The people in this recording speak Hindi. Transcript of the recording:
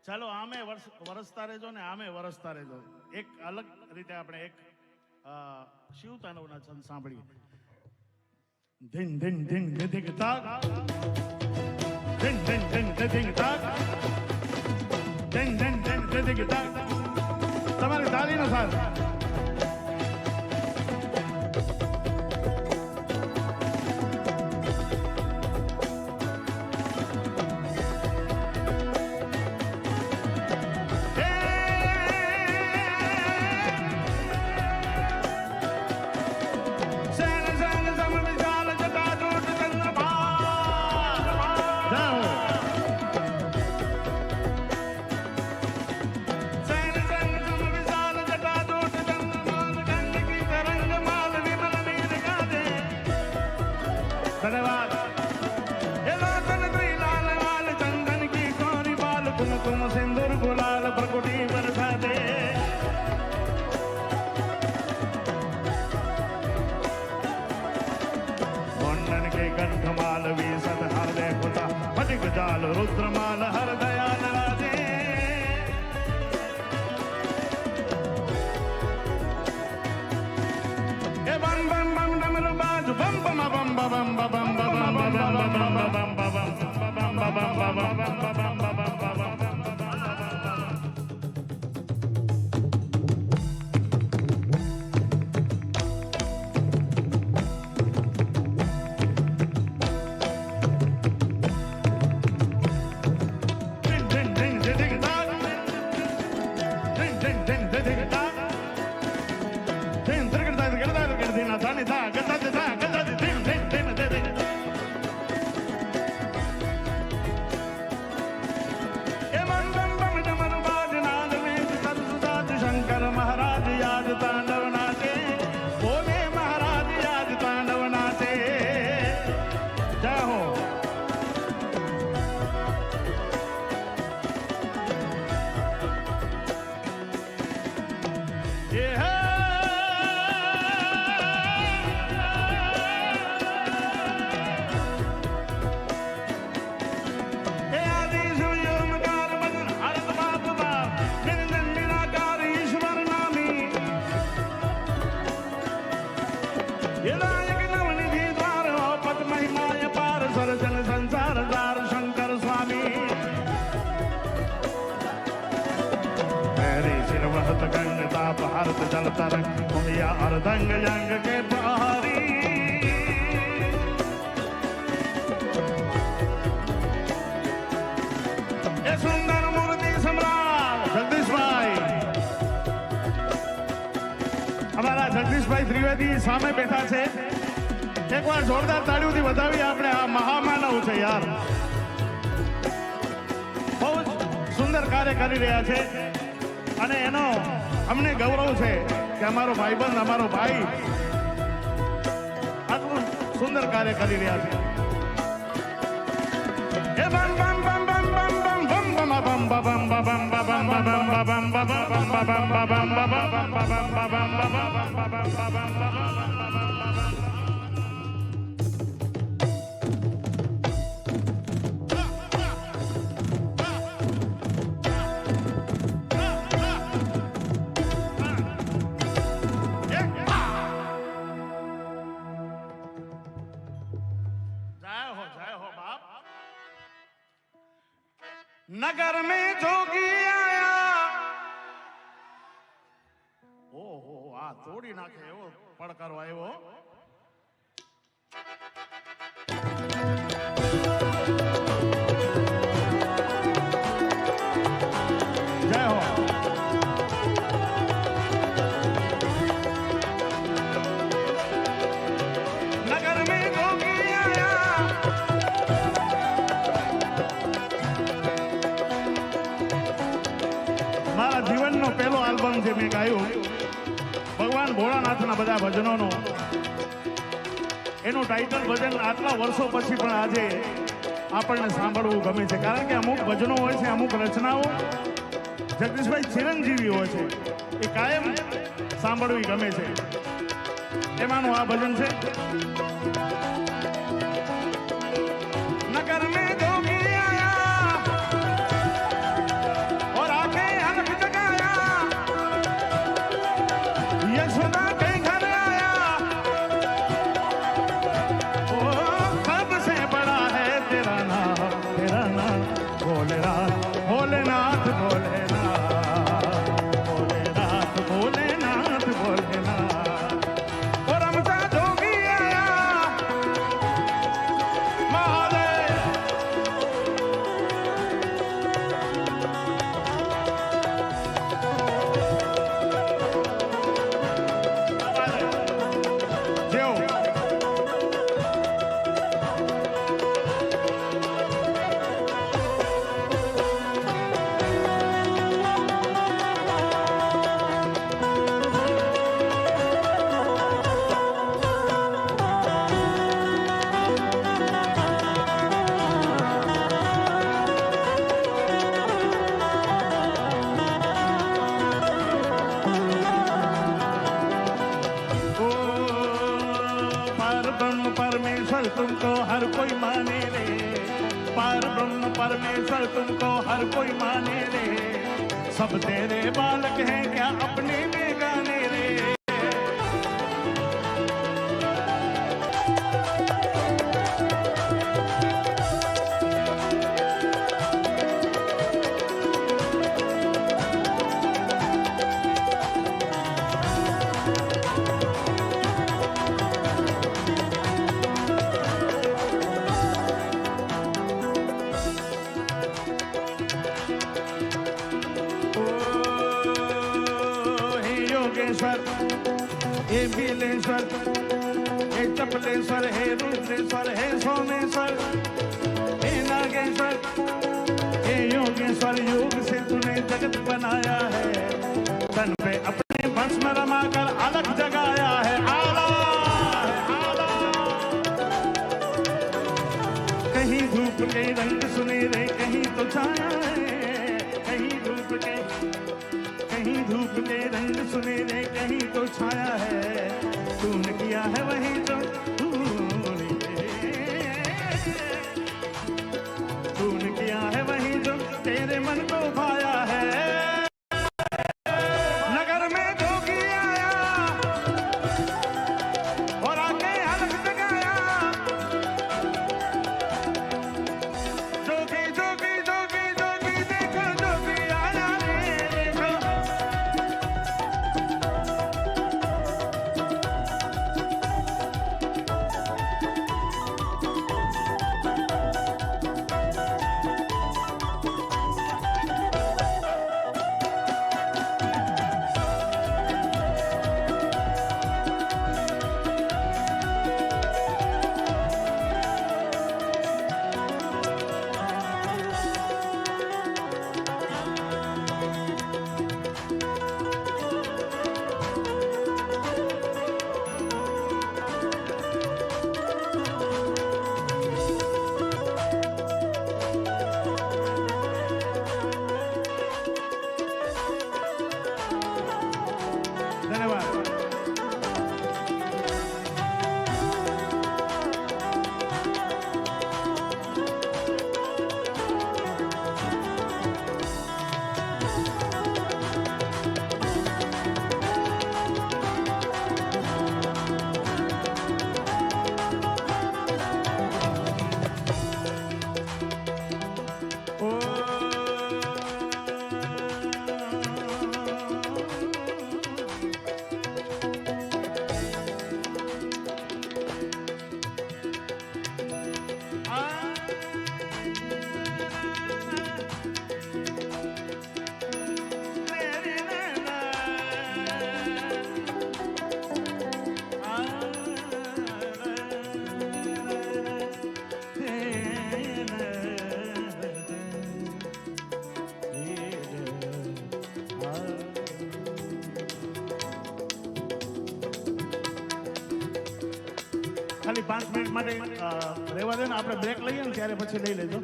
ચાલો આમે વરસતા રહેજો ને આમે વરસતા રહેજો. એક અલગ રીતે આપણે એક શિવ તાંડવના છંદ સાંભળીએ. ધીન ધીન ધીન ધીક તાક ધીન ધીન ધીન ધીક તાક ધીન ધીન ધીન ધીક તાક. તમારી તાલીનો સાથ. धन्यवाद. लाल चंदन की कोरी बाल कुमकुम सिंदूर गुलाल प्रकुटी बरसा दे. मुंडन के कंठमाल वीसत हृदय खुदा फटिक जाल रुद्रमाल हर दयाल राधे. बम बम बम डमरू बाजू बम बम बम बम बम शंकर महाराज याद तांडव नाचे. बोले महाराज याद तांडव नाचे. जय हो. ये है सरजन संसार दार शंकर स्वामी. मेरी सिरवहत गंग ताप हरत जल तरंग मुनिया अर्धंग यंग के प्रहरी. ये सुंदर मूर्ति सम्राट जगदीशभाई, हमारा जगदीशभाई त्रिवेदी सामे बैठा है. एक बार जोरदार ताड़ीओથી વધાવી આપણે આ મહામાનવ છે યાર. બહુ સુંદર કાર્ય કરી રહ્યા છે અને એનો અમને ગૌરવ છે કે અમારો ભાઈબંધ અમારો ભાઈ આટલું સુંદર કાર્ય કરી રહ્યા છે. એ બમ બમ બમ બમ બમ બમ બમ બમ બમ બમ બમ બમ બમ બમ બમ. नगर में जोगी आया. ओहो आ तोड़ी नाखे एवो પડકારો આવ્યો. जय हो. नगर में जोगी आया. મારા જીવનનો પહેલો આલ્બમ જે મેં ગાયું ભગવાન ભોળાનાથના બધા ભજનોનો, એનું ટાઇટલ ભજન આટલા વર્ષો પછી પણ આજે આપણને સાંભળવું ગમે છે. કારણ કે અમુક ભજનો હોય છે, અમુક રચનાઓ જગદીશભાઈ ચિરંજીવી હોય છે, એ કાયમ સાંભળવી ગમે છે. એમાંનું આ ભજન છે. નગર में जोगी आया. परमेश्वर तुमको हर कोई माने रे, सब तेरे बालक हैं क्या अपने में गाने रे। हे बिलेश्वर, हे चपलेश्वर, हे रुद्रेश्वर, हे सोमेश्वर, हे नागेश्वर, हे योगेश्वर, योग से तूने जगत बनाया है, तन पे अपने भस्म रमाकर अलग जगाया है। आला है आला, कहीं धूप के रंग सुनहरे, कहीं तो छाया है, कहीं धूप के रंग सुनहरे, कहीं तो छाया है। तूने किया है वही जो तूने किया है वही जो तेरे मन को भाया है। नगर में जोगी आया और आके अलग जगाया, जोगी जोगी जोगी जोगी देखो जोगी आया रे देखो। ખાલી 5 મિનિટ માટે રહેવા દે ને, આપણે બ્રેક લઈએ ને ત્યારે પછી લઈ લેજો.